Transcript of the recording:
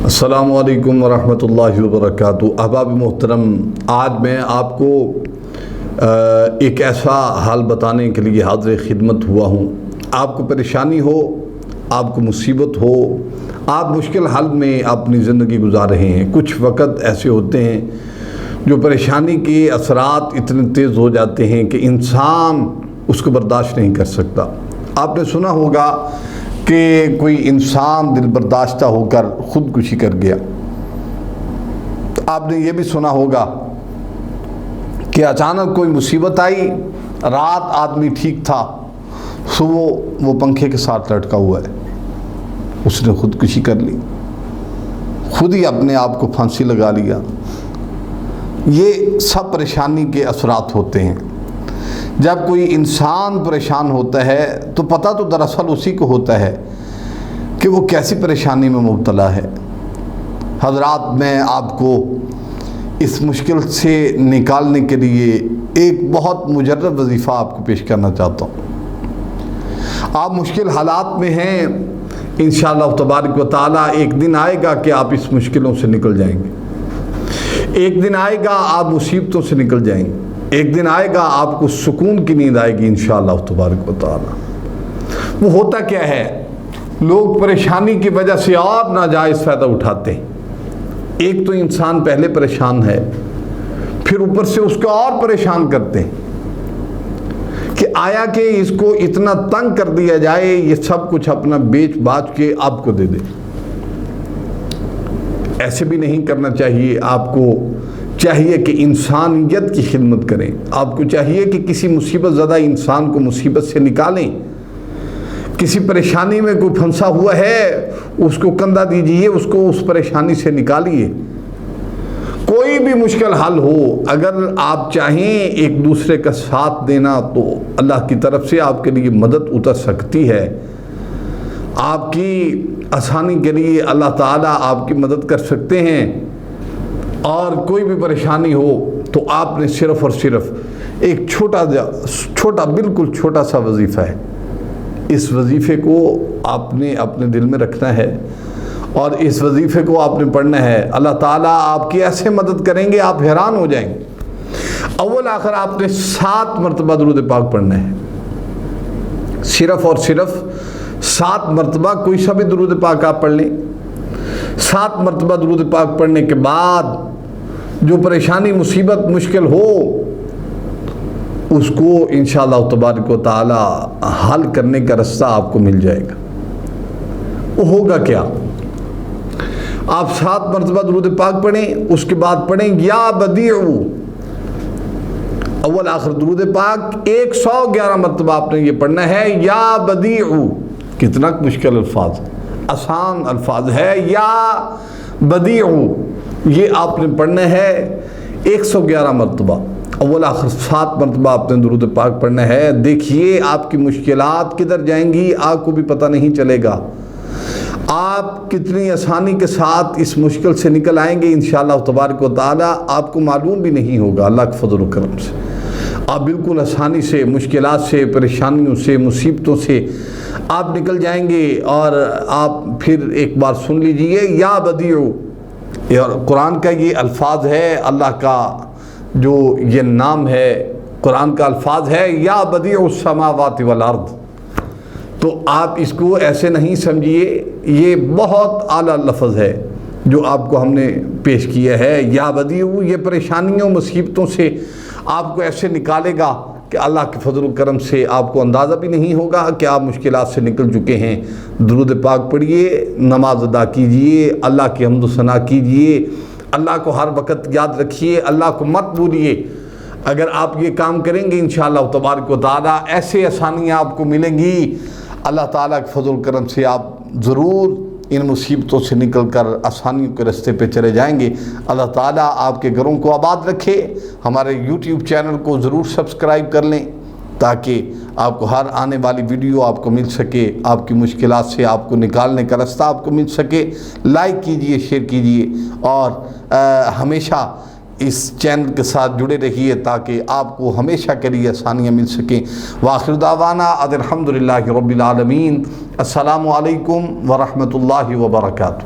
السلام علیکم ورحمۃ اللہ وبرکاتہ۔ احباب محترم، آج میں آپ کو ایک ایسا حال بتانے کے لیے حاضر خدمت ہوا ہوں۔ آپ کو پریشانی ہو، آپ کو مصیبت ہو، آپ مشکل حال میں اپنی زندگی گزار رہے ہیں۔ کچھ وقت ایسے ہوتے ہیں جو پریشانی کے اثرات اتنے تیز ہو جاتے ہیں کہ انسان اس کو برداشت نہیں کر سکتا۔ آپ نے سنا ہوگا کہ کوئی انسان دل برداشتہ ہو کر خودکشی کر گیا۔ آپ نے یہ بھی سنا ہوگا کہ اچانک کوئی مصیبت آئی، رات آدمی ٹھیک تھا، صبح وہ پنکھے کے ساتھ لٹکا ہوا ہے، اس نے خودکشی کر لی، خود ہی اپنے آپ کو پھانسی لگا لیا۔ یہ سب پریشانی کے اثرات ہوتے ہیں۔ جب کوئی انسان پریشان ہوتا ہے تو پتہ تو دراصل اسی کو ہوتا ہے کہ وہ کیسی پریشانی میں مبتلا ہے۔ حضرات، میں آپ کو اس مشکل سے نکالنے کے لیے ایک بہت مجرب وظیفہ آپ کو پیش کرنا چاہتا ہوں۔ آپ مشکل حالات میں ہیں، انشاءاللہ تبارک و تعالیٰ ایک دن آئے گا کہ آپ اس مشکلوں سے نکل جائیں گے۔ ایک دن آئے گا آپ مصیبتوں سے نکل جائیں گے۔ ایک دن آئے گا آپ کو سکون کی نیند آئے گی انشاءاللہ تبارک و تعالیٰ۔ وہ ہوتا کیا ہے، لوگ پریشانی کی وجہ سے اور ناجائز فائدہ اٹھاتے ہیں۔ ایک تو انسان پہلے پریشان ہے، پھر اوپر سے اس کو اور پریشان کرتے ہیں کہ آیا کہ اس کو اتنا تنگ کر دیا جائے، یہ سب کچھ اپنا بیچ باچ کے آپ کو دے دے۔ ایسے بھی نہیں کرنا چاہیے۔ آپ کو چاہیے کہ انسانیت کی خدمت کریں۔ آپ کو چاہیے کہ کسی مصیبت زدہ انسان کو مصیبت سے نکالیں۔ کسی پریشانی میں کوئی پھنسا ہوا ہے، اس کو کندھا دیجیے، اس کو اس پریشانی سے نکالیے۔ کوئی بھی مشکل حل ہو، اگر آپ چاہیں ایک دوسرے کا ساتھ دینا تو اللہ کی طرف سے آپ کے لیے مدد اتر سکتی ہے۔ آپ کی آسانی کے لیے اللہ تعالیٰ آپ کی مدد کر سکتے ہیں۔ اور کوئی بھی پریشانی ہو تو آپ نے صرف اور صرف ایک چھوٹا بالکل چھوٹا سا وظیفہ ہے، اس وظیفے کو آپ نے اپنے دل میں رکھنا ہے اور اس وظیفے کو آپ نے پڑھنا ہے۔ اللہ تعالیٰ آپ کی ایسے مدد کریں گے، آپ حیران ہو جائیں گے۔ اول آخر آپ نے 7 مرتبہ درود پاک پڑھنا ہے، صرف اور صرف 7 مرتبہ۔ کوئی سا بھی درود پاک آپ پڑھ لیں۔ 7 مرتبہ درود پاک پڑھنے کے بعد جو پریشانی مصیبت مشکل ہو اس کو انشاءاللہ تبارک و تعالی حل کرنے کا رستہ آپ کو مل جائے گا۔ وہ ہوگا کیا، آپ 7 مرتبہ درود پاک پڑھیں، اس کے بعد پڑھیں یا بدیع، اول آخر درود پاک 111 مرتبہ آپ نے یہ پڑھنا ہے، یا بدیع۔ کتنا مشکل الفاظ، آسان الفاظ ہے، یا بدیع، یہ آپ نے پڑھنا ہے 111 مرتبہ، اول آخر 7 مرتبہ آپ نے درود پاک پڑھنا ہے۔ دیکھیے آپ کی مشکلات کدھر جائیں گی آپ کو بھی پتہ نہیں چلے گا، آپ کتنی آسانی کے ساتھ اس مشکل سے نکل آئیں گے انشاءاللہ تبارک و تعالیٰ، آپ کو معلوم بھی نہیں ہوگا۔ اللہ کے فضل و کرم سے آپ بالکل آسانی سے مشکلات سے، پریشانیوں سے، مصیبتوں سے آپ نکل جائیں گے۔ اور آپ پھر ایک بار سن لیجئے، یا بدیع، قرآن کا یہ الفاظ ہے، اللہ کا جو یہ نام ہے، قرآن کا الفاظ ہے، یا بدیع السماوات والارض۔ تو آپ اس کو ایسے نہیں سمجھیے، یہ بہت اعلیٰ لفظ ہے جو آپ کو ہم نے پیش کیا ہے۔ یا بدیع یہ پریشانیوں مصیبتوں سے آپ کو ایسے نکالے گا کہ اللہ کے فضل و کرم سے آپ کو اندازہ بھی نہیں ہوگا کہ آپ مشکلات سے نکل چکے ہیں۔ درود پاک پڑھیے، نماز ادا کیجئے، اللہ کی حمد و ثنا کیجئے، اللہ کو ہر وقت یاد رکھیے، اللہ کو مت بھولیے۔ اگر آپ یہ کام کریں گے انشاءاللہ تبارک و تعالیٰ ایسے آسانیاں آپ کو ملیں گی۔ اللہ تعالیٰ کے فضل و کرم سے آپ ضرور ان مصیبتوں سے نکل کر آسانیوں کے راستے پہ چلے جائیں گے۔ اللہ تعالیٰ آپ کے گھروں کو آباد رکھے۔ ہمارے یوٹیوب چینل کو ضرور سبسکرائب کر لیں تاکہ آپ کو ہر آنے والی ویڈیو آپ کو مل سکے، آپ کی مشکلات سے آپ کو نکالنے کا راستہ آپ کو مل سکے۔ لائک کیجئے، شیئر کیجئے اور ہمیشہ اس چینل کے ساتھ جڑے رہیے تاکہ آپ کو ہمیشہ کے لیے آسانیاں مل سکیں۔ وآخر دعوانا الحمدللہ رب العالمین۔ السلام علیکم ورحمۃ اللہ وبرکاتہ۔